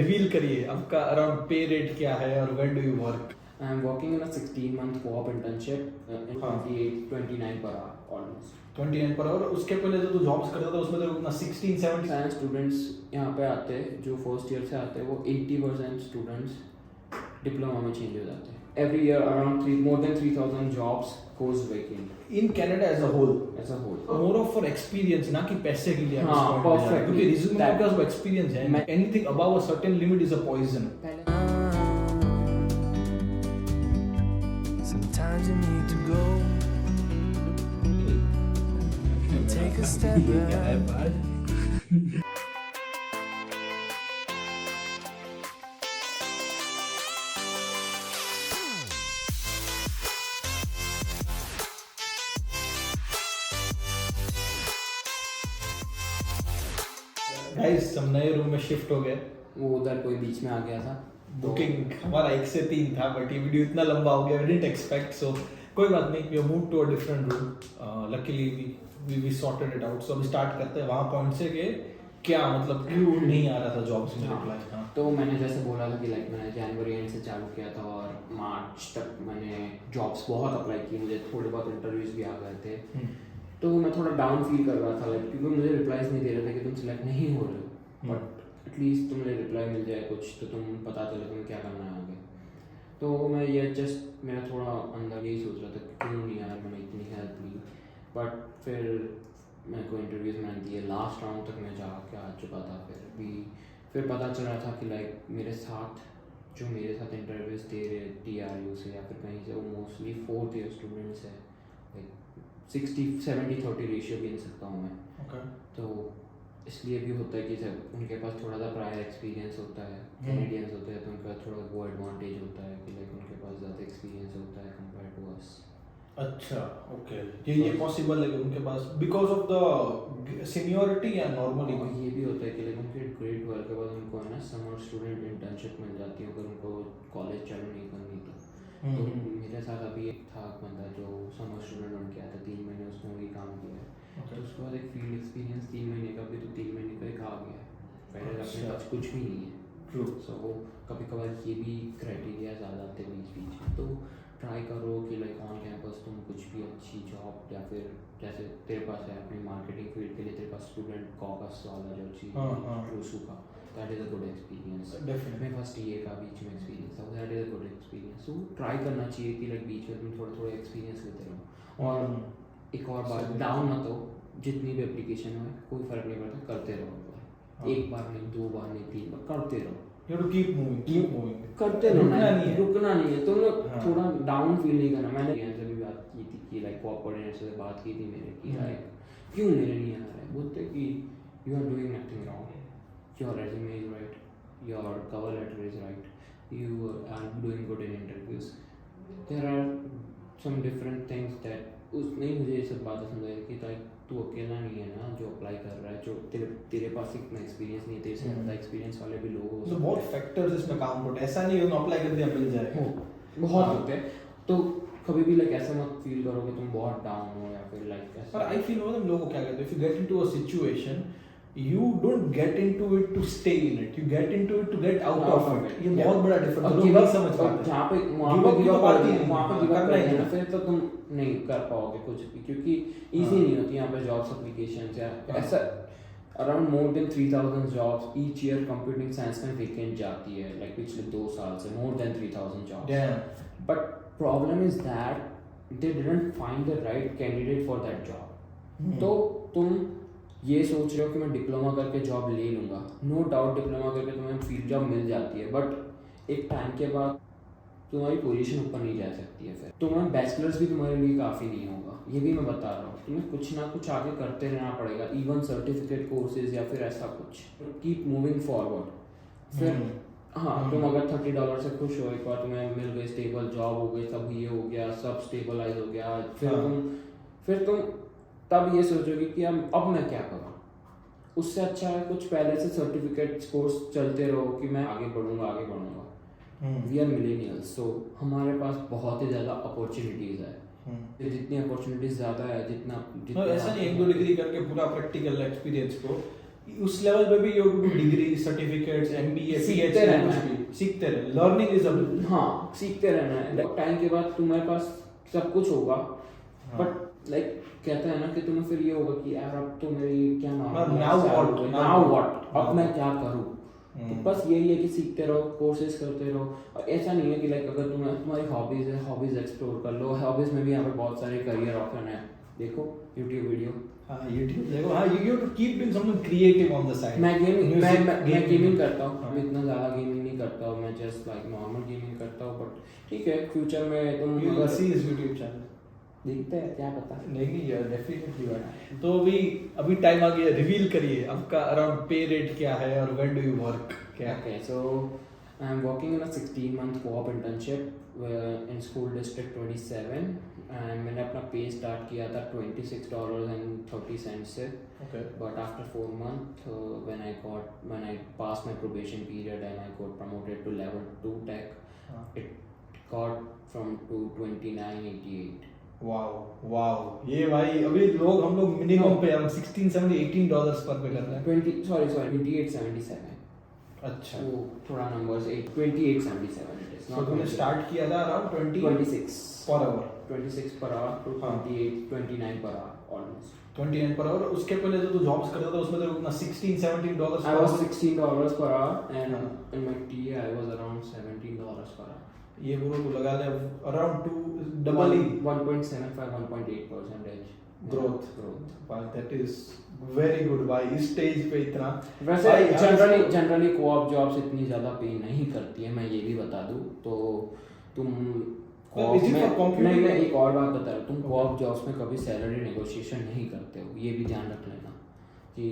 Reveal करिए आपका around पे रेट क्या है और when do you work? I am working in a 16-month co-op internship in हाँ. 29 per hour almost. 29 per hour. उसके पहले जो तू जॉब्स करता था उसमें तो अपना 16 17 साइंस स्टूडेंट्स यहाँ पे आते हैं जो फर्स्ट ईयर से आते हैं, वो 80% स्टूडेंट्स डिप्लोमा में चेंज हो जाते हैं. Every year around more than 3,000 jobs goes vacant in Canada as a whole. More of for experience ना कि पैसे के लिए। हाँ, perfect. क्योंकि रिज्यूमे में आपके पास एक्सपीरियंस है, anything above a certain limit is a poison. Sometimes you need to go and take a step back. Guys हम नए रूम में शिफ्ट हो गए। वो उधर कोई बीच में आ गया था। बुकिंग हमारा 1 से 3 था, बट ये वीडियो इतना लंबा हो गया, वी डिडंट एक्सपेक्ट, सो कोई बात नहीं, we move to a different room. Luckily we sorted it out. So अभी स्टार्ट करते हैं वहां पॉइंट से कि क्या मतलब क्यों नहीं आ रहा था जॉब्स में रिप्लाई। हाँ, तो मैंने जैसे बोला था कि मैंने जनवरी एंड से चालू किया था और मार्च तक मैंने जॉब्स बहुत अप्लाई किए, मुझे थोड़े बहुत इंटरव्यूज भी आ गए थे। तो मैं थोड़ा डाउन फील कर रहा था क्योंकि मुझे रिप्लाईज नहीं दे रहे थे कि तुम सिलेक्ट नहीं हो रहे हो, बट एटलीस्ट तुम्हें रिप्लाई मिल जाए कुछ तो तुम पता चले तुम्हें क्या करना है आगे। तो मैं ये जस्ट मेरा थोड़ा अंदर यही सोच रहा था कि क्यों नहीं यार मैंने इतनी हेल्प ली, बट फिर मेरे को इंटरव्यूज मैंने दिए, लास्ट राउंड तक मैं जाके आ चुका था। फिर पता चल रहा था कि मेरे साथ जो मेरे साथ इंटरव्यूज दे रहे TRU से या फिर कहीं से, वो मोस्टली 4th ईयर स्टूडेंट्स है। 60-70-30 रेशियो भी इन सकता हूँ मैं। okay. तो इसलिए भी होता है कि जब उनके पास थोड़ा सा प्रायर एक्सपीरियंस होता है, कैनेडियंस होते हैं, तो उनका थोड़ा वो एडवांटेज होता है कि उनके पास ज़्यादा एक्सपीरियंस होता है कंपेयर टू अस। अच्छा, ओके। ये पॉसिबल है कि उनके पास बिकॉज ऑफ द सीनियरिटी या नॉर्मली ये भी होता है कि उनके ग्रेड 12 के बाद उनको है ना समर स्टूडेंट इंटर्नशिप मिल जाती है अगर उनको कॉलेज चालू नहीं करनी तो। तो मेरे साथ अभी एक था बंदा जो समर स्टूडेंट बन के आया था, 3 महीने उसने वही काम किया है। तो उसके बाद एक फील्ड एक्सपीरियंस 3 महीने का भी, तो 3 महीने का एक आ गया है, पहले अपने पास कुछ भी नहीं है। सो कभी कभार ये भी क्राइटेरिया ज़्यादा आते हैं बीच में, तो ट्राई करो कि ऑन कैंपस तुम कुछ भी अच्छी जॉब, या फिर जैसे तेरे पास है अपनी मार्केटिंग फील्ड के लिए तेरे पास स्टूडेंट कॉकस वाला जो चीज़ रूसू का, that is a good experience. मेरे पास टीए का बीच में एक्सपीरियंस था, that is a good experience. So try करना चाहिए कि बीच में तुम थोड़ा थोड़ा एक्सपीरियंस लेते रहो। और एक और बात, डाउन मत हो, जितनी भी एप्लीकेशन हो कोई फ़र्क नहीं पड़ता, करते रहो। एक बार नहीं, 2 बार नहीं, 3 बार करते रहो। You have to keep moving. करते रहो, रुकना नहीं है। तुम थोड़ा डाउन फील नहीं करना। मैंने यहाँ से भी बात की थी कि कोऑर्डिनेटर से बात की थी मेरे की क्यों मेरे नहीं आ रहा है। बोलते कि you are doing nothing wrong, your resume is right, your cover letter is right, you are doing good in interviews, there are some different things that उसने मुझे ये सब बातें समझाई कि तू अकेला नहीं है ना जो अप्लाई कर रहा है, जो तेरे पास इतना एक्सपीरियंस नहीं है, तेरे से ज़्यादा एक्सपीरियंस वाले भी लोग हो। तो बहुत फैक्टर्स इसमें काम करते हैं, ऐसा नहीं है कि अप्लाई कर दिया मिल जाए, बहुत होते हैं। तो कभी भी ऐसा मत फील करो कि तुम बहुत डाउन हो या फिर ऐसा। पर आई फील मतलब लोगों को क्या कहते हैं, if you get into a situation you don't get into it to stay in it, you get into it to get out of it. ये बहुत बड़ा डिफरेंस है, लोग नहीं समझ पाते। जहाँ पे वहाँ पे गिव अप करना है फिर तो तुम नहीं कर पाओगे कुछ भी, क्योंकि इजी नहीं होती यहाँ पे जॉब्स एप्लीकेशंस या ऐसा। Around more than 3,000 jobs each year computing science में वेकेंट जाती है, पिछले 2 साल से more than 3,000 jobs. But problem is that they didn't find the right candidate for that job. तो तुम ये सोच रहे हो कि मैं डिप्लोमा करके जॉब ले लूँगा, नो डाउट डिप्लोमा करके तुम्हें फील्ड जॉब मिल जाती है, बट एक टाइम के बाद तुम्हारी पोजीशन ऊपर नहीं जा सकती है। फिर तुम्हें बैचलर्स भी तुम्हारे लिए काफ़ी नहीं होगा, ये भी मैं बता रहा हूँ। तुम्हें कुछ ना कुछ आगे करते रहना पड़ेगा, इवन सर्टिफिकेट कोर्सेज या फिर ऐसा कुछ, कीप मूविंग फॉरवर्ड। फिर हाँ, तुम अगर $30 से खुश हो, एक बार तुम्हें मिल गई स्टेबल जॉब हो गई, सब ये हो गया, सब स्टेबलाइज हो गया, फिर तुम तब ये सोचोगे कि अब मैं क्या करूँ। उससे अच्छा है कुछ पहले से सर्टिफिकेट कोर्स चलते रहो कि मैं आगे बढ़ूंगा। वी आर मिलेनियल्स, सो हमारे पास बहुत ही ज़्यादा अपॉर्चुनिटीज़ है। जितनी अपॉर्चुनिटीज़ ज़्यादा है जितना ऐसा नहीं 1-2 डिग्री करके पूरा प्रैक्टिकल एक्सपीरियंस को उस लेवल पे भी you to do degree certificates MBA सीखते रहना है। सीखते रहे, लर्निंग इज अ हाँ सीखते रहना है। टाइम के बाद तुम्हारे पास सब कुछ होगा, बट लाइक कहता है ना कि तुम्हें फिर ये होगा कि यार अब तो मेरी क्या नाउ व्हाट अब मैं क्या करूँ। तो बस यही है कि सीखते रहो, कोर्सेज करते रहो। और ऐसा नहीं है कि लाइक अगर तुम्हारी हॉबीज है, हॉबीज एक्सप्लोर कर लो। हॉबीज में भी यहाँ पे बहुत सारे करियर ऑप्शन है, देखो यूट्यूब वीडियो। हाँ यूट्यूब देखो, हाँ you to keep doing something creative on the side. मैं गेमिंग करता हूँ, मैं इतना ज़्यादा गेमिंग नहीं करता हूँ, मैं जस्ट लाइक नॉर्मल गेमिंग करता हूँ। बट ठीक है, फ्यूचर में तुम अगर सी इस यूट्यूब चैनल देखते हैं, क्या पता। नहीं यार डेफिनेटली यार। तो अभी टाइम आ गया, रिवील करिए आपका अराउंड पे रेट क्या है और व्हेन डू यू वर्क क्या। Okay, so I'm working in a 16-month co-op internship in school district 27 and मैंने अपना पे स्टार्ट किया था $26.30 से। Okay. But after 4 months when I passed my probation period and I got promoted to level 2 tech, it got from to 29.88। Wow ये भाई अभी हम लोग मिनिमम पे हम $16-17-18 पर पे कर रहे हैं। 28.77। अच्छा वो थोड़ा नंबर्स 28.77 it is। तो तुमने स्टार्ट किया था around 26 per hour 26 per hour to 29 per hour almost। 29 per hour. उसके पहले जो तू जॉब्स करता था उसमें तो उतना $16-17 I was $16 per hour and in my TA I was around $17 per hour। ये पूरा को लगा ले अराउंड 2 डबल ही 1.75-1.8% ग्रोथ। वाह दैट इज वेरी गुड भाई इस स्टेज पे इतना। वैसे जनरली कोऑप जॉब्स इतनी ज्यादा पे नहीं करती है, मैं ये भी बता दूं। तो तुम कोऑप में नहीं, मैं एक और बात बता रहा हूँ, तुम कोऑप जॉब्स में कभी सैलरी नेगोशिएशन नहीं करते हो, ये भी ध्यान रख लेना कि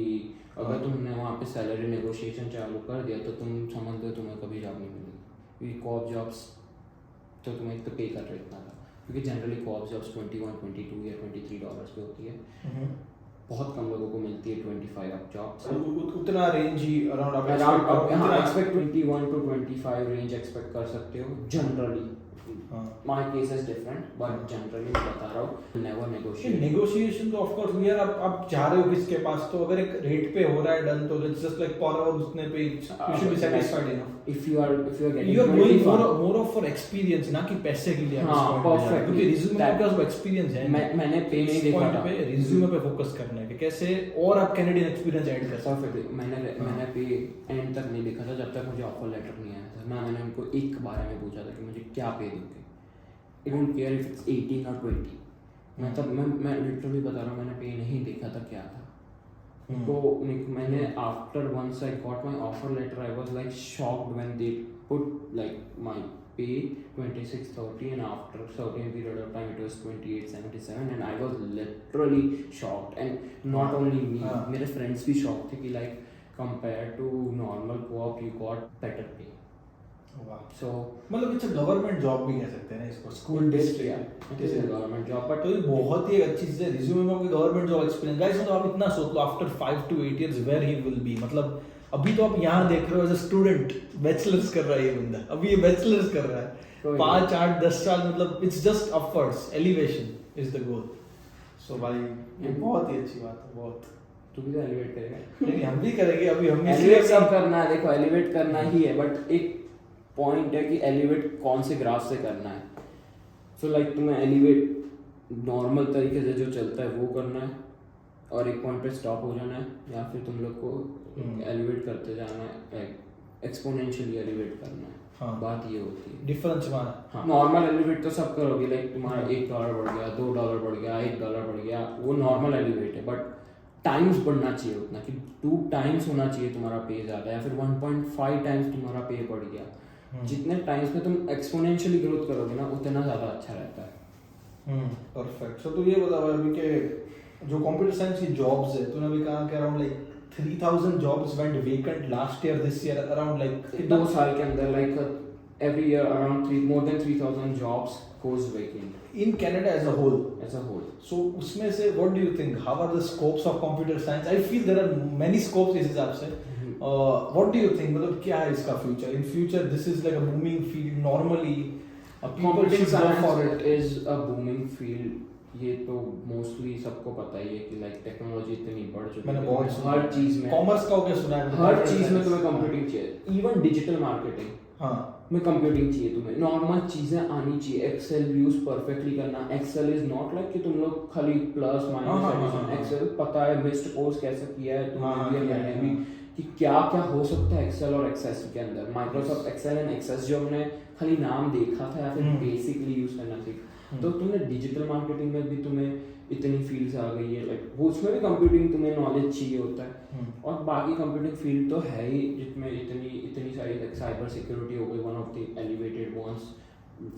अगर तुमने वहाँ पे सैलरी नेगोशिएशन चालू कर दिया तो तुम समझ लो तुम्हें कभी जॉब नहीं मिलेगी। क्योंकि कोऑप जॉब्स तो तुम्हें एक तो पे कर रहे इतना था, क्योंकि जनरली कोऑप जॉब्स 21, 22 या $23 पे होती है। बहुत कम लोगों को मिलती है 25 अप जॉब्स। उतना range he around expect 21 to 25 range expect कर सकते हो generally. My case is different but generally मैं बता रहा हूँ नेवर नेगोशिएशन। तो ऑफ कोर्स वी आर आप जा रहे हो किसके पास, तो अगर एक रेट पे हो रहा है डन तो it's just like per hour उतने पे you should be satisfied enough. If you are getting you are going more of for experience ना कि पैसे के लिए। हां परफेक्ट, क्योंकि रिज्यूमे में आपका एक्सपीरियंस है। मैंने पे नहीं देखा था, पे रिज्यूमे पे फोकस करना है कि कैसे और आप कैनेडियन एक्सपीरियंस ऐड कर सकते हो। मैंने पे एंड तक नहीं देखा था जब तक मुझे ऑफर लेटर नहीं आया था। मैंने उनको एक बारे में पूछा था कि मुझे क्या पे दोगे। I don't care if it's 18 or 20। मैं लिटरली बता रहा हूँ, मैंने पे नहीं देखा था क्या था। तो मैंने after once I got my offer letter I was like shocked when they put like my pay 26.30 and after certain period of time it was 28.77 and I was literally shocked and not only me, मेरे friends भी shock थे कि like compare to normal co-op you got better pay. So मतलब it's a government job भी कह सकते हैं ना इसको, school district it is a government job. But तो ये बहुत ही अच्छी चीज है रिज्यूमे में कोई गवर्नमेंट जॉब एक्सपीरियंस। गाइस मतलब आप इतना सोच लो after 5 to 8 years where he will be. मतलब अभी तो आप यहाँ देख रहे हो एज अ स्टूडेंट बैचलर्स कर रहा है ये बंदा, अभी ये बैचलर्स कर रहा है 5, 8, 10 साल। मतलब it's just upwards, elevation is the goal. So भाई ये बहुत ही अच्छी बात है, बहुत। तू भी तो एलिवेट करेगा। नहीं हम भी करेंगे, अभी हम एलिवेट सब करना है, देखो एलिवेट करना ही है, बट एक पॉइंट है कि एलिवेट कौन से ग्राफ से करना है। सो लाइक तुम्हें एलिवेट नॉर्मल तरीके से जो चलता है वो करना है और एक पॉइंट पे स्टॉप हो जाना है, या फिर तुम लोग को एलिवेट करते जाना है, एक्सपोनेंशियली एलिवेट करना है। हाँ, बात ये होती है डिफरेंस वहाँ। हाँ, नॉर्मल एलिवेट तो सब करोगे, लाइक तुम्हारा $1 बढ़ गया, $2 बढ़ गया, $1 बढ़ गया, वो नॉर्मल एलिवेट है। बट टाइम्स बढ़ना चाहिए उतना कि 2 times होना चाहिए तुम्हारा पे ज़्यादा, या फिर 1.5 times तुम्हारा पे बढ़ गया। जितने टाइम्स में तुम एक्सपोनेंशियली ग्रोथ करोगे ना उतना ज़्यादा अच्छा रहता है। परफेक्ट। सो तो ये बता अभी के जो कंप्यूटर साइंस की जॉब्स है, तूने अभी कहा कि around like 3000 jobs went vacant last year, this year around like 2 साल के अंदर like every year around more than 3000 jobs goes vacant in Canada as a whole. So उसमें से what do you think, how are the scopes of computer science? I feel there are many scopes इस हिसाब से। what do you think, मतलब क्या है इसका future? In future this is like a booming field normally. Computer science for it is a booming field ये तो mostly सबको पता ही है कि लाइक टेक्नोलॉजी इतनी बढ़ चुकी मैंने है बहुत सुना हर चीज में कॉमर्स का हो गया सुना है हर चीज में तुम्हें कंप्यूटिंग चाहिए इवन डिजिटल मार्केटिंग हाँ में कंप्यूटिंग चाहिए तुम्हें नॉर्मल चीजें आनी चाहिए एक्सेल यूज परफेक्टली करना एक्सेल इज नॉट लाइक कि तुम लोग खाली प्लस हाँ, हाँ, माइनस हाँ, एक्सेल पता है मिस्ड कोर्स कैसे किया है हाँ, तुमने भी हाँ, मैंने हाँ, भी कि क्या क्या हो सकता है एक्सेल और एक्सेस के अंदर माइक्रोसॉफ्ट एक्सेल एंड एक्सेस जो हमने खाली नाम देखा था या फिर बेसिकली यूज करना सीखा तो तुमने डिजिटल मार्केटिंग में भी तुम्हें इतनी फील्ड्स आ गई है लाइक वो उसमें भी कंप्यूटिंग तुम्हें नॉलेज चाहिए होता है और बाकी कंप्यूटिंग फील्ड तो है ही जिसमें इतनी इतनी सारी लाइक साइबर सिक्योरिटी हो गई one of the elevated ones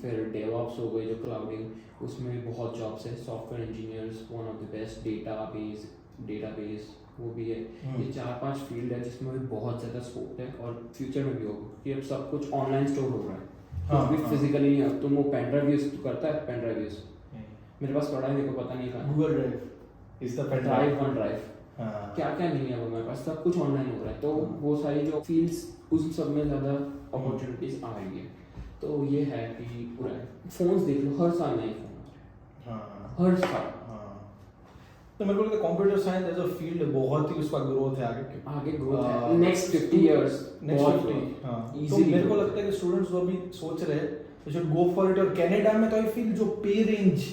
फिर डेवऑप्स हो गई जो क्लाउडिंग उसमें भी बहुत जॉब्स है software engineers one of the best database वो भी है ये 4-5 फील्ड है जिसमें भी बहुत ज़्यादा स्कोप है और फ्यूचर में भी होगा क्योंकि अब सब कुछ ऑनलाइन स्टोर हो रहा है कुछ भी फिजिकली नहीं है तुम वो पेन ड्राइव यूज करता है पेन ड्राइव यूज मेरे पास पड़ा है मेरे को पता नहीं कहाँ Google drive is the pen drive one drive हाँ क्या क्या नहीं है वो मेरे पास सब कुछ ऑनलाइन हो रहा है तो वो सारी जो फील्ड्स उस सब में ज़्यादा अपॉर्चुनिटीज आ रही है तो ये है कि पूरा फोन्स देख लो हर साल नए फोन हाँ हर साल तो मेरे को लगता है computer science as a field बहुत ही उसका ग्रोथ है आगे ग्रोथ है नेक्स्ट 50 इयर्स नेक्स्ट 50 हाँ तो मेरे को लगता है कि स्टूडेंट्स जो अभी सोच रहे हैं they should go for it और कनाडा में तो आई फील जो पे रेंज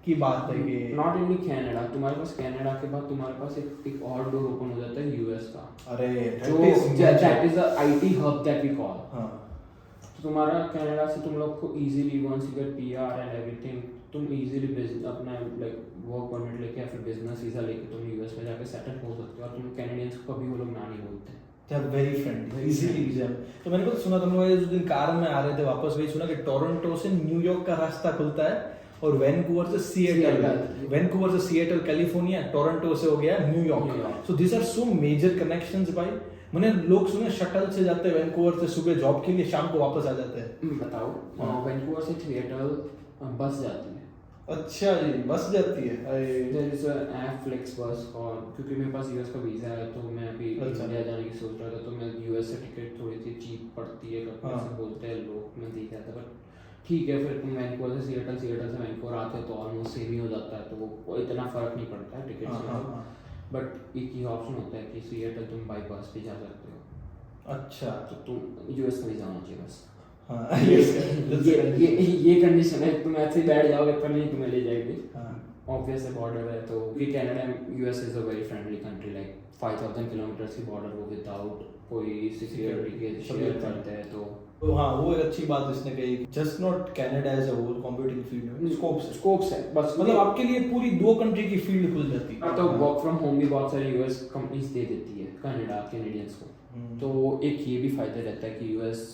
की बात है कि नॉट ओनली कनाडा तुम्हारे पास कनाडा के बाद तुम्हारे पास एक और डोर ओपन हो जाता है यूएस का अरे जो that is the IT hub that we call हाँ तुम्हारा कनाडा से तुम लोग को easily once you get PR and everything तुम इजीली अपना लाइक वर्क परमिट लेके या फिर बिजनेस वीजा लेके तुम यूएस में जाके सेटल हो सकते हो और तुम कैनेडियंस को कभी वो लोग ना नहीं बोलते they are very friendly easily visa तो मैंने कुछ सुना तुम लोग जिस दिन कार में आ रहे थे वापस वही सुना कि टोरंटो से न्यूयॉर्क का रास्ता खुलता है और वैनकूवर से सिएटल कैलिफोर्निया टोरंटो से हो गया New York so this are so major connections भाई मैंने लोग सुने शटल से जाते हैं वैनकूवर से सुबह जॉब के लिए शाम को वापस आ जाते हैं बताओ वैनकूवर से सिएटल बस जाती है अच्छा जी बस जाती है there is a app Flix bus और क्योंकि मेरे पास यूएस का वीजा है तो मैं अभी इंडिया जाने की सोच रहा था तो मैं यूएस से टिकट थोड़ी सी चीप पड़ती है करके ऐसे बोलते हैं लोग मैं देख रहा था बट ठीक है फिर तुम वैनकूवर से सिएटल से वैनकूवर आते हो तो ऑलमोस्ट सेम ही हो जाता है तो वो इतना फर्क नहीं पड़ता है टिकट से बट एक ही ऑप्शन होता है कि सिएटल तुम बाई बस भी जा सकते हो अच्छा तो तुम यूएस का वीजा होना चाहिए बस हाँ ये कंडीशन है तुम ऐसे ही बैठ जाओगे पर नहीं तुम्हें ले जाएगी ऑब्वियस है बॉर्डर है तो कि Canada US is a very friendly country like 5000 kilometre की बॉर्डर वो विदाउट कोई सिक्योरिटी के शेयर करते हैं तो हाँ वो एक अच्छी बात इसने कही just not Canada as a whole computing field में स्कोप्स है बस मतलब आपके लिए पूरी 2 कंट्री की फील्ड खुल जाती है तो वर्क फ्रॉम होम भी बहुत सारी यूएस कंपनीज दे देती है कनाडा कैनेडियंस को तो एक ये भी फायदा रहता है कि यूएस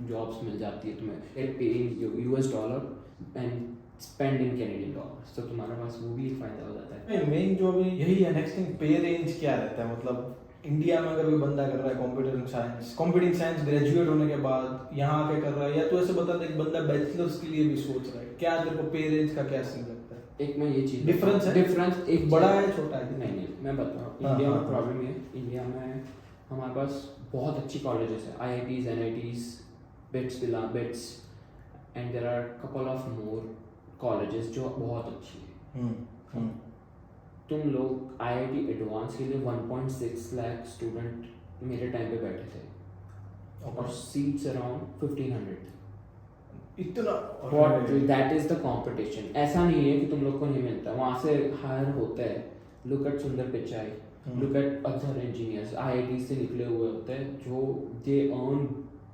जॉब्स मिल जाती है तुम्हें paying US dollar and spend in Canadian dollars तो तुम्हारे पास वो भी एक फायदा हो जाता है मेन जो अभी यही है नेक्स्ट थिंग पे रेंज क्या रहता है मतलब इंडिया में अगर कोई बंदा कर रहा है कंप्यूटिंग साइंस ग्रेजुएट होने के बाद यहाँ आके कर रहा है या तो ऐसे बता दे एक बंदा बैचलर्स के लिए भी सोच रहा है क्या तेरे को पे रेंज का क्या सीन लगता है एक में ये चीज डिफरेंस एक बड़ा है छोटा है नहीं मैं बता रहा हूँ इंडिया में प्रॉब्लम है इंडिया में हमारे पास बहुत अच्छी कॉलेजेस है IITs NITs BITS and there are couple of more colleges जो बहुत अच्छी है तुम लोग आईआईटी एडवांस के लिए 1.6 लाख स्टूडेंट मेरे टाइम पे बैठे थे और सीट्स अराउंड 1500 इतना what that is the competition ऐसा नहीं है कि तुम लोग को नहीं मिलता वहां से हायर होता है लुक एट सुंदर Pichai look at other engineers IIT से निकले हुए होते हैं जो they earn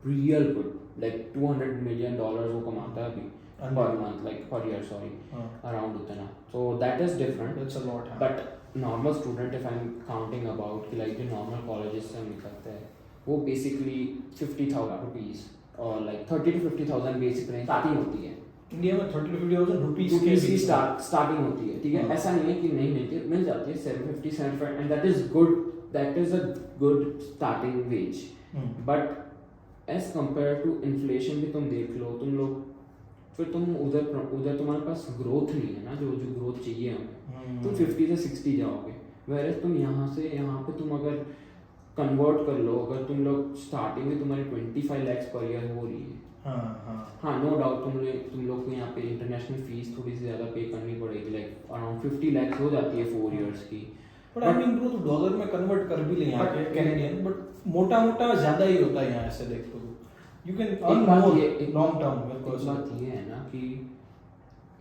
real good like $200 million वो कमाता है अभी per month like per year sorry around उतना so that is different that's a lot but normal student if I'm counting about कि like जो normal colleges से हम निकलते हैं वो basically 50,000 rupees or like 30 to 50,000 basic range starting होती है इंडिया में 30 to 50,000 रुपीस की स्टार्टिंग होती है ठीक है ऐसा नहीं है कि नहीं मिलती है मिल जाती है 750 75 and that is a good starting wage but as compared to inflation भी तुम देख लो तुम लोग फिर तुम उधर तुम्हारे पास ग्रोथ नहीं है ना जो ग्रोथ चाहिए हमें तुम 50 से 60 जाओगे वेयर तुम यहाँ से यहाँ पे तुम अगर कन्वर्ट कर लो, अगर तुम लोग स्टार्टिंग में तुम्हारी 25 lakhs पर ईयर हो रही है, हाँ नो डाउट तुम लोग को यहाँ पे इंटरनेशनल फीस थोड़ी सी ज़्यादा पे करनी पड़ेगी, लाइक अराउंड 50 lakhs हो जाती है 4 years की। बट आई मीन ब्रो तो डॉलर में कन्वर्ट कर भी ले यहाँ पे कैनेडियन, बट मोटा मोटा ज्यादा ही होता है यहाँ से देखो, you can earn more long term. एक बात ये है ना कि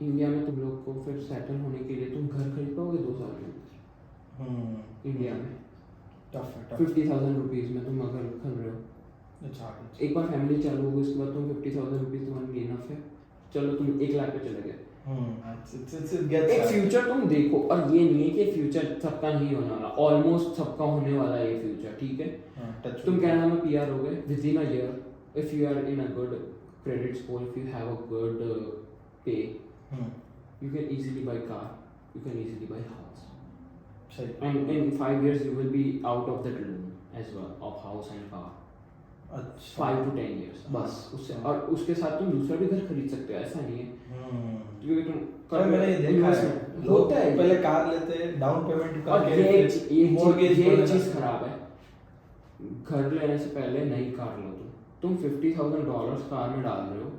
इंडिया में तुम लोग को फिर सेटल होने के लिए तुम घर खरीद पाओगे 2 साल के अंदर इंडिया में? टफ है, 50,000 रुपीज़ में तुम अगर खरीद रहे हो, अच्छा एक बार फैमिली चालू होगी उसके बाद तुम 50,000 रुपीज़ तुम्हारे लिए इनफ है, चलो तुम 1 लाख पे चले गए। एक फ्यूचर तुम देखो, और ये नहीं है कि फ्यूचर सबका नहीं होने वाला, ऑलमोस्ट सबका होने वाला है ये फ्यूचर, ठीक है? तुम कनाडा में पीआर हो गए with in a year, if you are in a good credit score, if you have a good pay, you can easily buy car, you can easily buy house. सही। And in 5 years you will be out of that loan as well of house and car. अच्छा 5 to 10 years बस उससे, और उसके साथ तुम दूसरा भी घर खरीद सकते हो, ऐसा नहीं है क्योंकि तुम पर मैंने ये देखा है होता है पहले कार लेते हैं डाउन पेमेंट का, और ये mortgage चीज खराब है। घर लेने से पहले नई कार लो, तुम $50,000 कार में डाल रहे हो,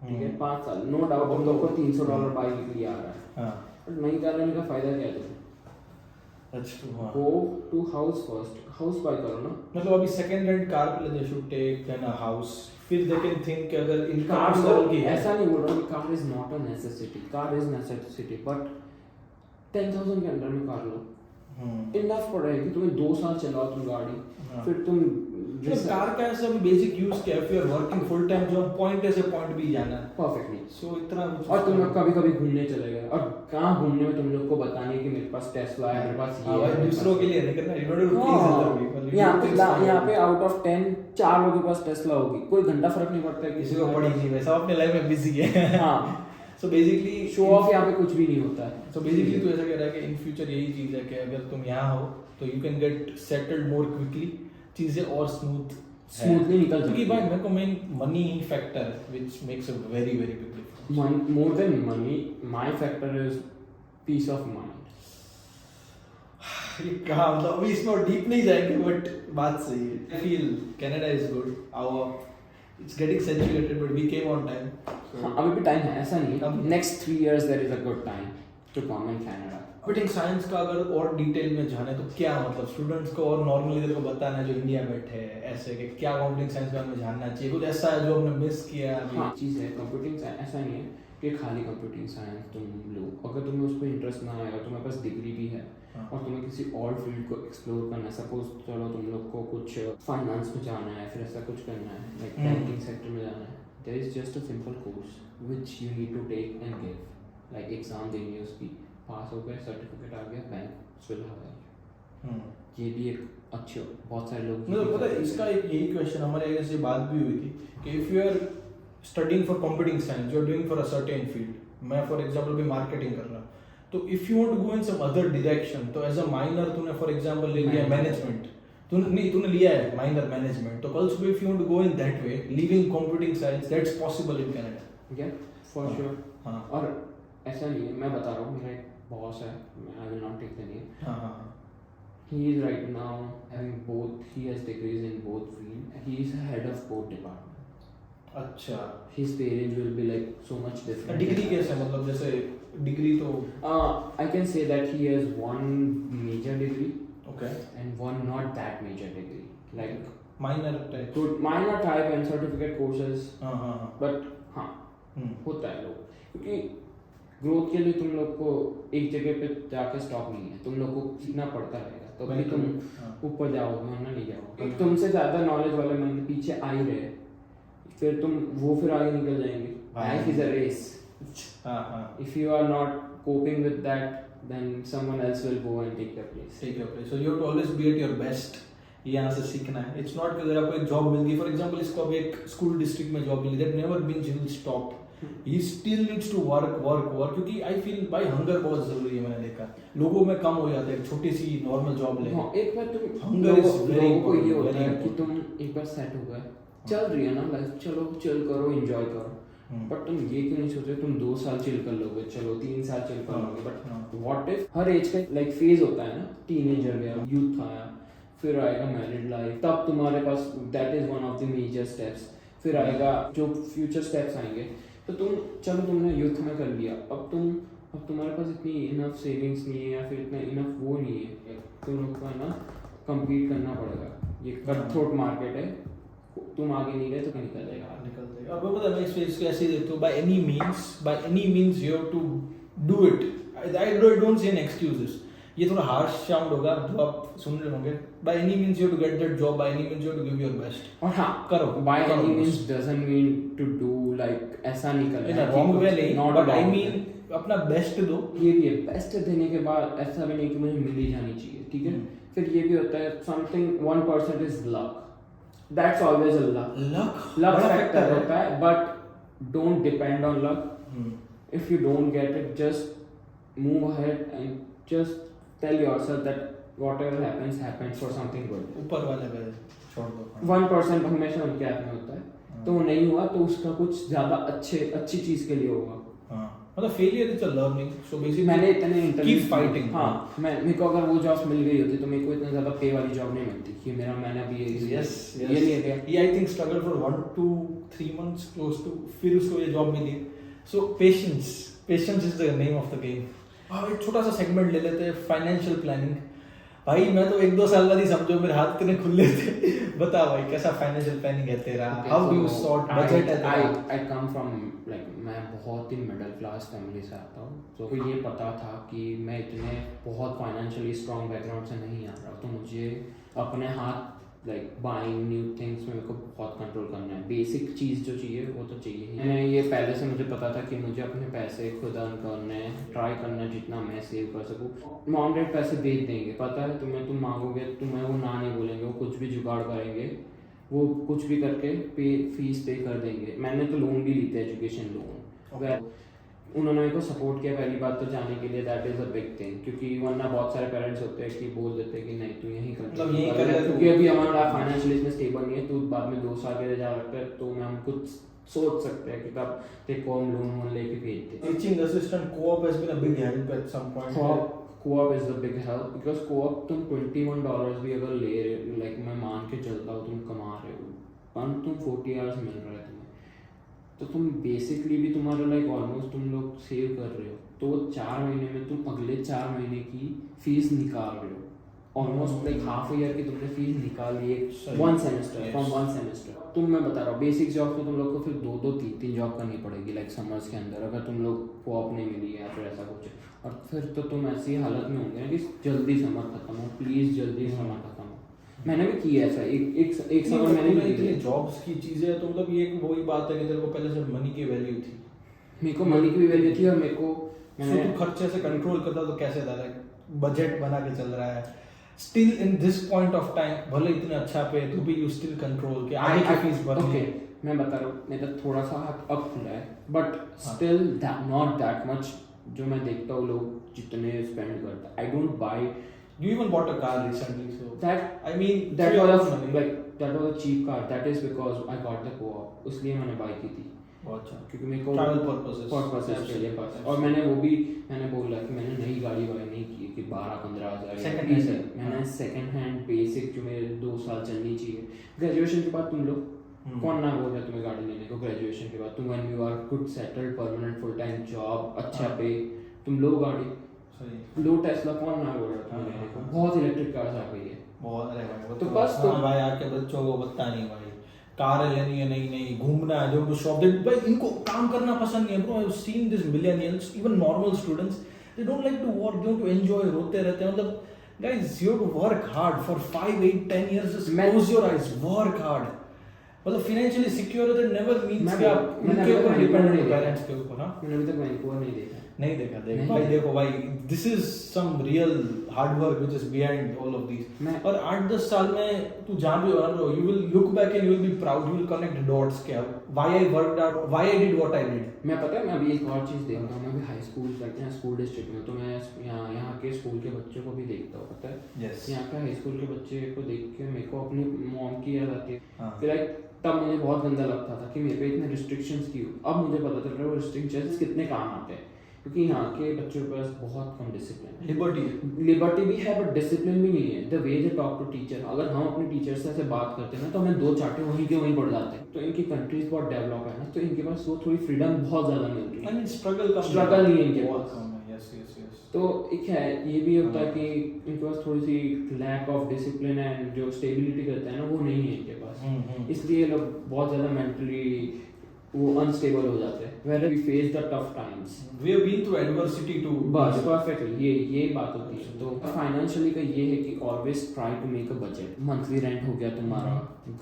ठीक है, 5 साल, नो डाउट तुम लोग को $300 बाइक के लिए आ रहा है, बट नई कार लेने का फायदा क्या है तुम्हें? Go to house first, house buy करो ना। मतलब अभी सेकंड हैंड कार पे they should take then a house, फिर दे कैन थिंक कि अगर इनकम कार उस लेवल की है, ऐसा नहीं बोल रहा कि car is not a necessity, car is necessity, but 10,000 के अंदर में कार लो, इनफ पड़ेगी तुम्हें, 2 साल चलाओ तुम गाड़ी, फिर तुम कार का ऐसा भी बेसिक यूज क्या है, फिर working full time job, point से पॉइंट भी जाना है परफेक्टली, सो इतना कुछ। और तुम लोग कभी कभी घूमने चले गए, और कहाँ घूमने में तुम लोग को बताने कि मेरे पास टेस्ला है, मेरे पास ये है, दूसरों के लिए नहीं करना, यू डोंट प्लीज यहाँ पे आउट ऑफ 10 4 लोगों के पास टेस्ला होगी, कोई घंटा फर्क नहीं पड़ता है किसी को पड़ी नहीं, वैसा अपने लाइफ में बिजी है। हाँ सो बेसिकली शो ऑफ यहाँ पे कुछ भी नहीं होता है। सो बेसिकली तू ऐसा कह रहा है कि इन फ्यूचर यही चीज है कि अगर तुम यहाँ हो तो you can get settled more quickly, चीजें और स्मूथली निकल जाती है, क्योंकि भाई मेरे को main money he factor which makes a very very big difference. More than money my factor is peace of mind. ये कहा मतलब अभी इसमें और डीप नहीं जाएंगे, बट बात सही है। I feel Canada is good, our it's getting saturated but we came on time. अभी भी टाइम है, ऐसा नहीं है, next 3 years there is a good time to come in Canada. Computing science का अगर और डिटेल में जाने तो क्या मतलब स्टूडेंट्स को और नॉर्मली तेरे को बताना है जो इंडिया बैठे हैं ऐसे कि क्या कंप्यूटिंग साइंस के बारे में जानना चाहिए, कुछ ऐसा है जो हमने मिस किया अभी? हाँ चीज़ है, कंप्यूटिंग साइंस ऐसा नहीं है कि खाली कंप्यूटिंग साइंस तुम लो, अगर तुम्हें उस पर इंटरेस्ट ना आएगा, तुम्हारे पास डिग्री भी है और तुम्हें किसी और फील्ड को एक्सप्लोर करना है, सपोज चलो तुम लोग को कुछ फाइनेंस में जाना है, फिर ऐसा कुछ करना है, लाइक बैंकिंग सेक्टर में जाना है, there is just a simple course which you need to take and give, like exam देनी है, उसकी पास हो गए, सर्टिफिकेट आ गया, बैंक विल हायर। ये भी एक अच्छी, बहुत सारे लोग मतलब पता है इसका एक यही क्वेश्चन हमारे आगे से बात भी हुई थी कि if you are studying for computing science, you are doing for a certain field, मैं फॉर एग्जांपल भी मार्केटिंग कर रहा हूँ, तो if you want to go in some other direction, तो एज अ माइनर तूने फॉर एग्जांपल ले लिया मैनेजमेंट, तूने लिया है माइनर मैनेजमेंट, तो कल सुबह if you want to go in that way leaving computing science, that's possible in Canada. या फॉर श्योर। हां, और ऐसा नहीं है, मैं बता रहा हूँ, मेरा एक बॉस है, I will not take the name, हां, he is right now having both, he has degrees in both field, he is head of both department, अच्छा, his pay range will be like so much different। Degree कैसे, मतलब जैसे degree तो I can say that he has one major degree okay and one not that major degree, like minor type, good minor type and certificate courses, हां हां, but हाँ होता है लोग, क्योंकि ग्रोथ के लिए तुम लोग को एक जगह पे जाके स्टॉप नहीं है, तुम लोग को सीखना पड़ता रहेगा, तो भी तुम ऊपर जाओगे वरना नहीं जाओगे। तुमसे ज़्यादा नॉलेज वाले बंदे पीछे आ ही रहे, फिर तुम वो फिर आगे निकल जाएंगे। Life is a race, if you are not coping with that then someone else will go and take your place। So you have to always be at your best, यहाँ से सीखना है। It's not कि अगर आपको एक job मिल गई, for example इसको अभी एक स्कूल डिस्ट्रिक्ट में जॉब मिली, that never means he will stop, he still needs to work, क्योंकि I feel भाई हंगर बहुत जरूरी है, मैंने देखा लोगों में कम हो जाता है, छोटी सी नॉर्मल जॉब ले, एक बार तुम हंगर इज वेरी को ये होता है कि तुम एक बार सेट हो गए, चल रही है ना लाइफ, चलो चिल करो, एंजॉय करो, बट तुम ये क्यों नहीं सोच रहे तुम 2 साल चिल कर लोगे, चलो 3 साल चिल कर लोगे, बट व्हाट इफ हर एज का लाइक फेज होता है ना, टीनेजर गया, यूथ आया, फिर आएगा मैरिड लाइफ, तब तुम्हारे पास that is one of the major steps. फिर आएगा जो फ्यूचर स्टेप्स आएंगे, तो तुम चलो तुमने यूथ में कर लिया, अब तुम्हारे पास इतनी इनफ सेविंग्स नहीं है या फिर इतना इनफ वो नहीं है, तुम लोग को है ना कम्पीट करना पड़ेगा, ये कट थ्रोट मार्केट है, तुम आगे नहीं गए तो निकल जाएगा। अब पता है मैं इस कैसे देखता हूँ, by any means you have to do it. I don't see an excuses, ये थोड़ा हार्श साउंड होगा जो आप सुन रहे होंगे, by any means you have to get that job, by any means you have to give your best. और हाँ करो, by any means doesn't mean to do like ऐसा नहीं करना इन है, अ रॉन्ग वे नहीं, नॉट बट आई मीन अपना बेस्ट दो। ये भी है, बेस्ट देने के बाद ऐसा भी नहीं कि मुझे मिल ही जानी चाहिए, ठीक है। फिर ये भी होता है something 1% is luck, that's always a luck factor होता है, but don't depend on luck. If you don't get it, just move ahead and just tell yourself that whatever happens for something good. ऊपर वाले पे छोड़ दो। 1% हमेशा उनके हाथ में होता है, तो वो नहीं हुआ तो उसका कुछ ज्यादा अच्छी चीज के लिए होगा। मतलब failure is a learning, so basically मैंने इतने इंटरव्यू कीप फाइटिंग। हाँ, मेरे को अगर वो जॉब मिल गई होती तो मेरे को इतना ज्यादा पे वाली जॉब नहीं मिलती कि मैंने अभी ये नहीं है। ये I think struggle for 1 to 3 months close to, फिर उसको ये जॉब मिली। So patience is the name of the game. एक छोटा सा सेगमेंट ले लेते हैं, फाइनेंशियल प्लानिंग। भाई मैं तो 1-2 साल बाद ही समझो मेरे हाथ कितने खुले थे। बता भाई कैसा फाइनेंशियल प्लानिंग है तेरा, how do you sort budget है तेरा? आई कम फ्रॉम लाइक मैं बहुत ही मिडिल क्लास फैमिली से आता हूँ, तो ये पता था कि मैं इतने बहुत फाइनेंशियली स्ट्रॉन्ग बैकग्राउंड से नहीं आ रहा, तो मुझे अपने हाथ लाइक बाइंग न्यू थिंग्स में मेरे को बहुत कंट्रोल करना है। बेसिक चीज़ जो चाहिए वो तो चाहिए ही। मैंने ये पहले से मुझे पता था कि मुझे अपने पैसे खुद अर्न करने हैं, ट्राई करना जितना मैं सेव कर सकूँ। मॉम डैड पैसे भेज देंगे, पता है तुम्हें, तुम मांगोगे तुम्हें वो ना नहीं बोलेंगे, वो कुछ भी जुगाड़ करेंगे, वो कुछ भी करके फीस पे कर देंगे। मैंने तो लोन भी ली थे, एजुकेशन लोन। उन्होंने मेरे को सपोर्ट किया पहली बात तो जाने के लिए, that is a big thing, क्योंकि वरना बहुत सारे पेरेंट्स होते हैं कि बोल देते हैं कि नहीं तू यहीं कर, मतलब यहीं कर, क्योंकि अभी हमारा फाइनेंशियली इसमें स्टेबल नहीं है, तो बाद में 2 साल के लिए जा रखते हैं, तो मैं हम कुछ सोच सकते हैं कि तब देखो हम लोन लेके भेजते। Teaching assistant co-op has been a big help at some point. Co-op is the big help because co-op तुम $21 भी अगर ले रहे हो, लाइक मैं मान के चलता हूँ तुम कमा रहे हो, पर तुम 40 आवर्स मिल रहा है तुम्हें, तो तुम बेसिकली भी तुम्हारा लाइक ऑलमोस्ट तुम लोग सेव कर रहे हो, तो 4 महीने में तुम अगले 4 महीने की फीस निकाल रहे हो, ऑलमोस्ट लाइक हाफ ईयर की तुमने फीस निकाल ली है 1 सेमेस्टर फ्रॉम 1 सेमेस्टर। तुम मैं बता रहा हूँ बेसिक जॉब तो तुम लोग को फिर 2-2 3-3 जॉब करनी पड़ेगी लाइक समर्स के अंदर, अगर तुम लोग co-op नहीं मिली या फिर ऐसा कुछ, और फिर तो तुम ऐसी हालत में होंगे कि जल्दी समर खत्म हो, प्लीज जल्दी समर खत्म हो। मैंने भी किया ऐसा, एक समर मैंने भी इतनी जॉब्स की चीजें, तो मतलब ये वही बात है कि तेरे को पहले से मनी की वैल्यू थी। मेरे को मनी की भी वैल्यू थी, और मेरे को मैंने तू खर्चे से कंट्रोल करता तो कैसे था, लाइक बजट बना के चल रहा है still in this point of time, भले इतने अच्छा पे तो भी यू स्टिल कंट्रोल के आगे की फीस भरनी है। मैं बता रहा हूँ मेरा थोड़ा सा हाथ अप खुला है, but still not that much जो मैं देखता हूँ लोग जितने स्पेंड करता है। I don't buy, you even bought a car recently, so that I mean that was a cheap car, that is because I got the co-op, इसलिए मैंने बाय की थी। बहुत अच्छा, क्योंकि मेरे को ट्रैवल पर्पसेस के लिए बस, और मैंने वो भी मैंने बोला कि मैंने नई गाड़ी बाय नहीं की कि 12-15 हज़ार, मैंने सेकंड हैंड बेसिक जो मेरे 2 साल चलनी चाहिए। ग्रेजुएशन के बाद तुम लोग कौन ना बोल रहा है तुम्हें गाड़ी लेने को, ग्रेजुएशन के बाद तुम when you are good settled permanent full time job अच्छा पे, तुम लो गाड़ी, लो टेस्ला, कौन ना बोल रहा है तुम्हें लेने को, बहुत इलेक्ट्रिक कार्स आ गई है बहुत। अरे भाई तो बस तो भाई आके बच्चों को बता नहीं भाई, कार लेनी है, नहीं घूमना है, जो शॉप भाई इनको काम करना पसंद नहीं है bro. I have seen this millennials, even normal students, they don't like to work, they want to enjoy, रोते रहते हैं। मतलब guys you have to work hard for 5, 8, 10 years, just close your eyes, work hard. मतलब financially secure that never means कि आप उनके ऊपर dependent हो, पेरेंट्स के ऊपर। हां, मैंने अभी तक वैंकूवर नहीं देखा भाई देखो भाई, this is some real hard work which is behind all of these. और 8-10 साल में तू जहां भी हो रहा है, you will look back and you will be proud, you will connect dots क्या why I worked out, why I did what I did. मैं पता है मैं अभी एक और चीज देख रहा हूं, मैं अभी हाई स्कूल करते हैं स्कूल डिस्ट्रिक्ट में, तो मैं यहाँ के स्कूल के बच्चों को भी देखता हूँ, पता है यहाँ के हाई स्कूल के बच्चे को देख के मेरे को अपनी मॉम की याद आती है। फिर तब मुझे बहुत गंदा लगता था कि मेरे पे इतने रिस्ट्रिक्शंस क्यों। अब मुझे पता चल रहा है वो रिस्ट्रिक्शंस कितने काम आते हैं, क्योंकि यहाँ के बच्चों के पास बहुत कम डिसिप्लिन है। लिबर्टी भी है बट डिसिप्लिन भी नहीं है। The way they talk to teacher, अगर हम अपने टीचर से ऐसे बात करते हैं ना तो हमें दो चाटे वहीं के वहीं पड़ जाते हैं। तो इनकी कंट्रीज बहुत डेवलप है ना, तो इनके पास वो थोड़ी फ्रीडम बहुत ज्यादा मिलती है। आई मीन स्ट्रगल नहीं है इनके पास। Yes yes yes. तो एक है ये भी होता है कि इनके पास थोड़ी सी लैक ऑफ डिसिप्लिन एंड जो स्टेबिलिटी करता है ना वो नहीं है इनके पास, इसलिए लोग बहुत ज़्यादा मेंटली वो अनस्टेबल हो जाते हैं। Where we face the tough times, we have been through adversity too. बस परफेक्टली ये बात होती है। तो फाइनेंशियली का ये है कि always try to make a budget. Monthly rent हो गया तुम्हारा,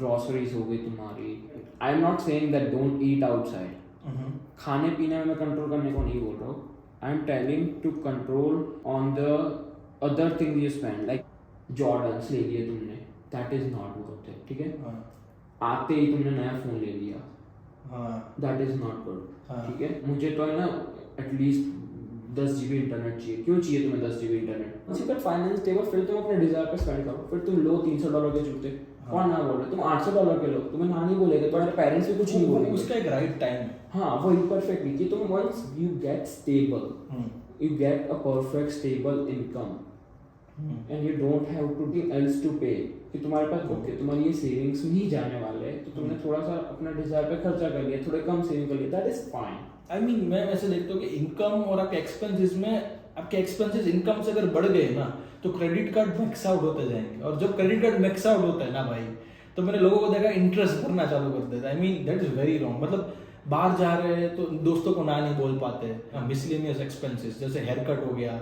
ग्रोसरीज हो गई तुम्हारी। I am not saying that don't eat outside, खाने पीने में मैं कंट्रोल करने को नहीं बोल रहा हूँ। I am telling to control on the other thing you spend, like Jordans ले लिए तुमने, that is not worth it. ठीक है, आते ही तुमने नया फोन ले लिया, दैट इज नॉट गुड। ठीक है, मुझे तो है ना एटलीस्ट 10 GB इंटरनेट चाहिए। क्यों चाहिए तुम्हें 10 GB इंटरनेट? उसी पर फाइनेंस टेबल, फिर तुम अपने डिजायर पे स्पेंड करो। फिर तुम लो $300 के जूते, कौन ना बोल रहे, तुम $800 के लो, तुम्हें ना नहीं बोलेगा, तुम्हारे पेरेंट्स भी कुछ नहीं बोलेंगे। उसका एक राइट टाइम है। हाँ वही परफेक्टली कि तुम once you get stable, you get a perfect stable income and you don't have to do else to pay, कि तुम्हारे पास ओके तुम्हारी ये सेविंग्स में ही जाने वाले हैं, तो तुमने थोड़ा सा अपना डिजायर पे खर्चा कर लिया, थोड़े कम सेविंग कर लिया, that is fine. I mean मैं ऐसे देखता हूँ कि इनकम और आपके एक्सपेंसेस में, आपके एक्सपेंसेस इनकम से अगर बढ़ गए ना तो क्रेडिट कार्ड मैक्स आउट होते जाएंगे, और जब क्रेडिट कार्ड मैक्स आउट होता है ना भाई, तो मैंने लोगों को देखा इंटरेस्ट भरना चालू कर देता है। I mean that is very wrong. मतलब बाहर जा रहे हैं तो दोस्तों को ना नहीं बोल पाते, मिसलेनियस एक्सपेंसेस जैसे हेयर कट हो गया,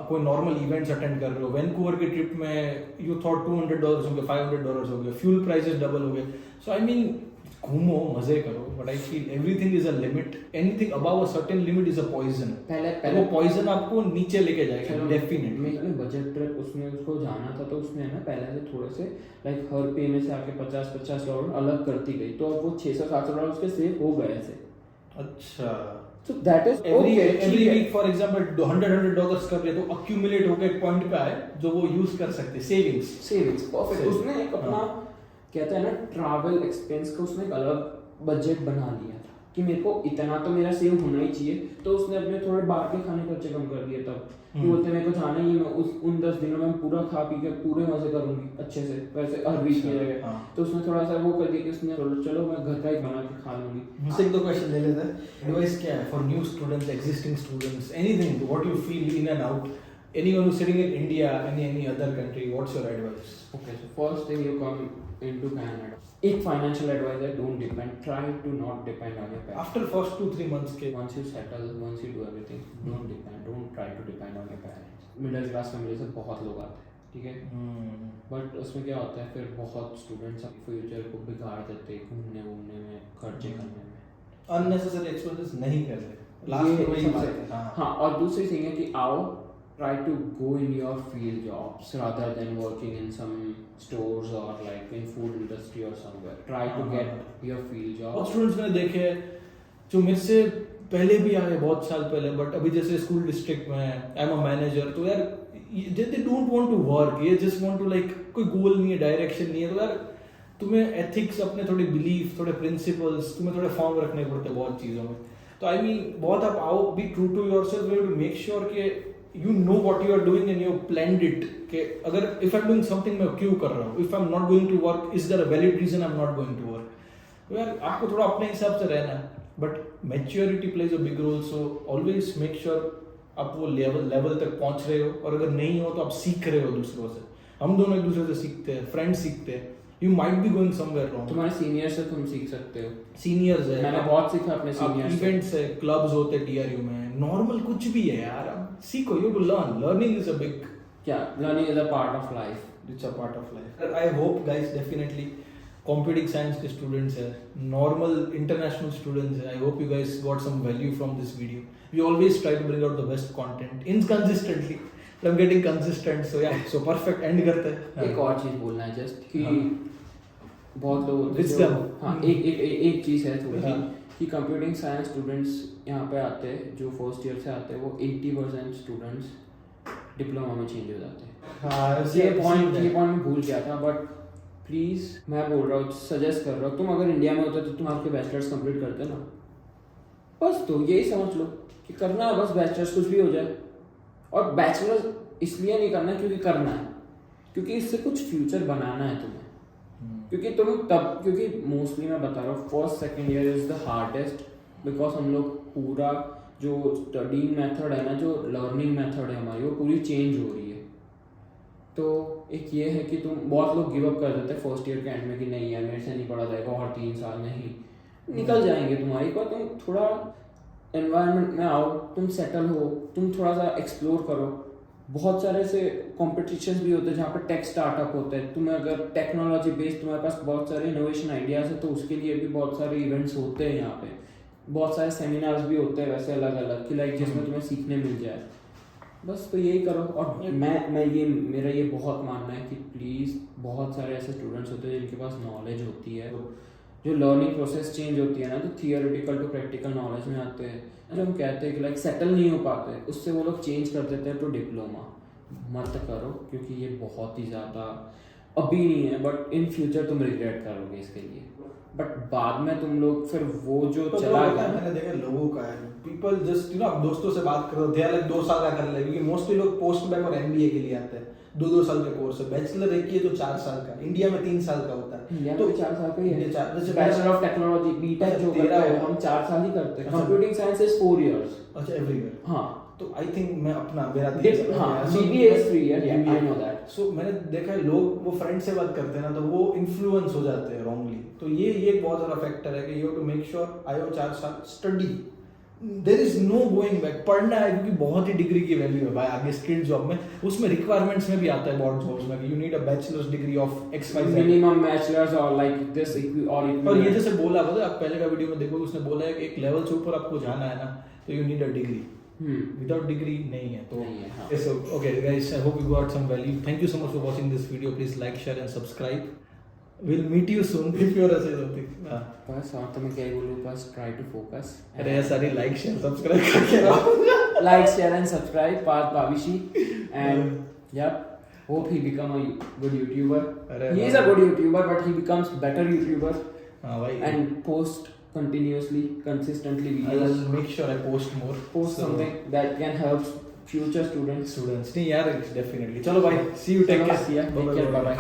कोई नॉर्मल इवेंट्स अटेंड कर रहे हो, वैंकूवर की ट्रिप में यू थॉट $200 हो गए, $500 हो गए, फ्यूल प्राइसेस डबल हो गए। सो आई मीन घूमो, मजे करो, but I feel everything is a limit. Anything above a certain limit is a poison. पहले वो पॉइजन आपको नीचे लेके जाएगा डेफिनेटली। मैंने बजट ट्रिप उसमें उसको जाना था, तो उसने ना पहले से थोड़े से लाइक हर पे में से आके $50-50 अलग करती गई, तो अब वो $600-700 उसके सेव हो गए थे। अच्छा, so that is every week for example $100 कर रहे तो accumulate होकर एक पॉइंट पे आए जो वो यूज कर सकते, सेविंग्स परफेक्ट। उसने एक अपना कहते हैं ना ट्रैवल एक्सपेंस का उसने एक अलग बजट बना लिया था कि मेरे को इतना तो मेरा सेव होना ही चाहिए, तो उसने अपने थोड़े बाहर के खाने खर्चे कम कर दिए। तब बोलते मेरे को जाना ही है, मैं उन 10 दिनों में पूरा खा पी के पूरे मजे करूंगी अच्छे से, वैसे हर वीक की जगह। तो उसने थोड़ा सा वो कर दिया कि उसने चलो मैं घर का ही बना के खा लूंगी। मुझसे एक दो क्वेश्चन ले लेते हैं। एडवाइस क्या है for new students, existing students, anything what you feel in and out, anyone who's sitting in India, any other country, what's your advice? Okay, so first thing you come into Canada, एक financial advisor, don't depend, try to not depend on your parents. After first 2-3 months के once you settle, once you do everything, don't depend, don't try to depend on your parents. Middle class family से बहुत लोग आते हैं, ठीक है, but उसमें क्या होता है फिर बहुत स्टूडेंट्स अपने फ्यूचर को बिगाड़ देते हैं घूमने में, खर्चे करने में, unnecessary expenses नहीं कर रहे। लास्ट में ही हाँ, और दूसरी थिंग है कि आओ try to go in your field jobs rather than working in some stores or like in food industry or somewhere. Try to get your field job. बहुत स्टूडेंट्स मैंने देखे जो मेरे से पहले भी आए बहुत साल पहले, बट अभी जैसे स्कूल डिस्ट्रिक्ट में आई एम अ मैनेजर, तो यार they don't want to work, ये जस्ट वांट टू लाइक कोई गोल नहीं है, डायरेक्शन नहीं है। तो यार तुम्हें एथिक्स, अपने थोड़े बिलीफ, थोड़े प्रिंसिपल्स तुम्हें थोड़े फॉर्म रखने पड़ते बहुत चीज़ों में। तो आई मीन बहुत आप आओ, be true to yourself, you have to make sure कि you know what you are doing and you planned it कि अगर if I'm doing something मैं क्यों कर रहा हूँ, if I'm not going to work is there a valid reason I'm not going to work। तो यार आपको थोड़ा अपने हिसाब से रहना है, but maturity plays a big role, so always make sure आप वो लेवल तक पहुँच रहे हो, और अगर नहीं हो तो आप सीख रहे हो दूसरों से। हम दोनों एक दूसरे से सीखते हैं, फ्रेंड्स सीखते हैं। You might be going somewhere wrong। तुम्हारे सीनियर से तुम सीख सकते हो, सीनियर्स है, मैंने बहुत सीखा अपने सीनियर से। इवेंट्स है, क्लब्स होते हैं TRU में, नॉर्मल कुछ भी है यार, अब सीखो, you to learn, learning is a big, क्या learning is a part of life, it's a part of life। I hope guys definitely computing science के students है, normal international students है, I hope you guys got some value from this video। We always try to bring out the best content inconsistently, but I'm getting consistent, so yeah, so perfect, end करते हैं। एक और चीज बोलना है just कि बहुत लोग हाँ एक चीज है थोड़ी सी कि कंप्यूटिंग साइंस स्टूडेंट्स यहाँ पे आते हैं जो फर्स्ट ईयर से आते हैं, वो 80% स्टूडेंट्स डिप्लोमा में चेंज हो जाते हैं। हाँ, ये पॉइंट मैं भूल गया था, बट प्लीज मैं बोल रहा हूँ, सजेस्ट कर रहा हूँ, तुम अगर इंडिया में होते तो तुम आपके बैचलर्स कंप्लीट करते ना, बस तो यही समझ लो कि करना है बस बैचलर्स, कुछ भी हो जाए। और बैचलर्स इसलिए नहीं करना है क्योंकि करना है, क्योंकि इससे कुछ फ्यूचर बनाना है तुम्हें। क्योंकि तुम तब, क्योंकि मोस्टली मैं बता रहा हूँ first second year is the hardest, because हम लोग पूरा जो स्टडी मेथड है ना, जो लर्निंग मेथड है हमारी, वो पूरी चेंज हो रही है। तो एक ये है कि तुम, बहुत लोग गिव अप कर देते हैं फर्स्ट ईयर के एंड में कि नहीं यार मेरे से नहीं पढ़ा जाएगा और 3 साल नहीं निकल जाएंगे तुम्हारी। पर तुम थोड़ा एनवायरनमेंट में आओ, तुम सेटल हो, तुम थोड़ा सा एक्सप्लोर करो। बहुत सारे ऐसे कॉम्पिटिशन्स भी होते हैं जहाँ पे टेक स्टार्टअप होते हैं। तुम्हें अगर टेक्नोलॉजी बेस्ड तुम्हारे पास बहुत सारे इनोवेशन आइडियाज है तो उसके लिए भी बहुत सारे इवेंट्स होते हैं यहाँ पे। बहुत सारे सेमिनार्स भी होते हैं वैसे अलग अलग, कि लाइक जिसमें तुम्हें सीखने मिल जाए। बस तो यही करो। और मेरा ये बहुत मानना है कि प्लीज़, बहुत सारे ऐसे स्टूडेंट्स होते हैं जिनके पास नॉलेज होती है, जो लर्निंग प्रोसेस चेंज होती है ना, तो थियोरेटिकल टू प्रैक्टिकल नॉलेज में आते हैं। जो हम कहते हैं कि लाइक सेटल नहीं हो पाते, उससे वो लोग चेंज कर देते हैं तो डिप्लोमा। मत करो, क्योंकि ये बहुत ही ज़्यादा अभी नहीं है, बट इन फ्यूचर तुम रिग्रेट करोगे इसके लिए। बट बाद में तुम लोग फिर वो जो तो चला गया, मैंने देखा लोगों का है, पीपल जस्ट यू नो, अब दोस्तों से बात करो, दे आर लाइक 2 साल का कर ले, क्योंकि मोस्टली लोग पोस्ट बैक और एमबीए के लिए आते हैं। 2-2 साल के कोर्स है, बैचलर एक ही है तो 4 साल का, इंडिया में 3 साल का होता है। इंडिया तो में 4 साल का ही है। जैसे बैचलर ऑफ टेक्नोलॉजी बीटेक जो करता है हम 4 साल ही करते हैं। अच्छा। Computing science is 4 years. अच्छा, एवरीवेयर। हाँ, तो आई थिंक मैं अपना मेरा 3 साल हाँ, है। BBA is 3 years, yeah, I know that. सो मैंने देखा है लोग वो फ्रेंड से बात करते हैं ना, तो वो इन्फ्लुएंस हो जाते हैं रॉन्गली। तो ये एक बहुत बड़ा फैक्टर है कि you have to make sure आयो 4 साल study, there is no going back. पढ़ना है, क्योंकि बहुत ही डिग्री की वैल्यू है भाई आगे स्किल जॉब में। उसमें रिक्वायरमेंट्स में भी आता है बोर्ड जॉब्स में, you need a bachelors degree of XYZ, minimum bachelors और लाइक दिस और ये जैसे बोला पता है, आप पहले का वीडियो में देखोगे उसने बोला है कि एक लेवल से ऊपर आपको जाना है ना, तो you need a degree. Without degree नहीं है। तो नहीं है, हाँ। so okay guys, I hope you got some value. Thank you so much for watching this video. Please like, share and subscribe. We'll meet you soon if you want to say something. बस और तो मैं क्या ही बोलूँ, बस try to focus. अरे यार सारी लाइक शेयर सब्सक्राइब करके रहो। Like share and subscribe Parth Bhavishi, and yep, hope he become a good YouTuber. He is a good YouTuber, but he becomes better YouTuber. हाँ भाई। And post continuously, consistently videos. I'll make sure I post more. Post something that can help future students. नहीं यार, definitely. चलो भाई, see you, take care. Take care, bye bye.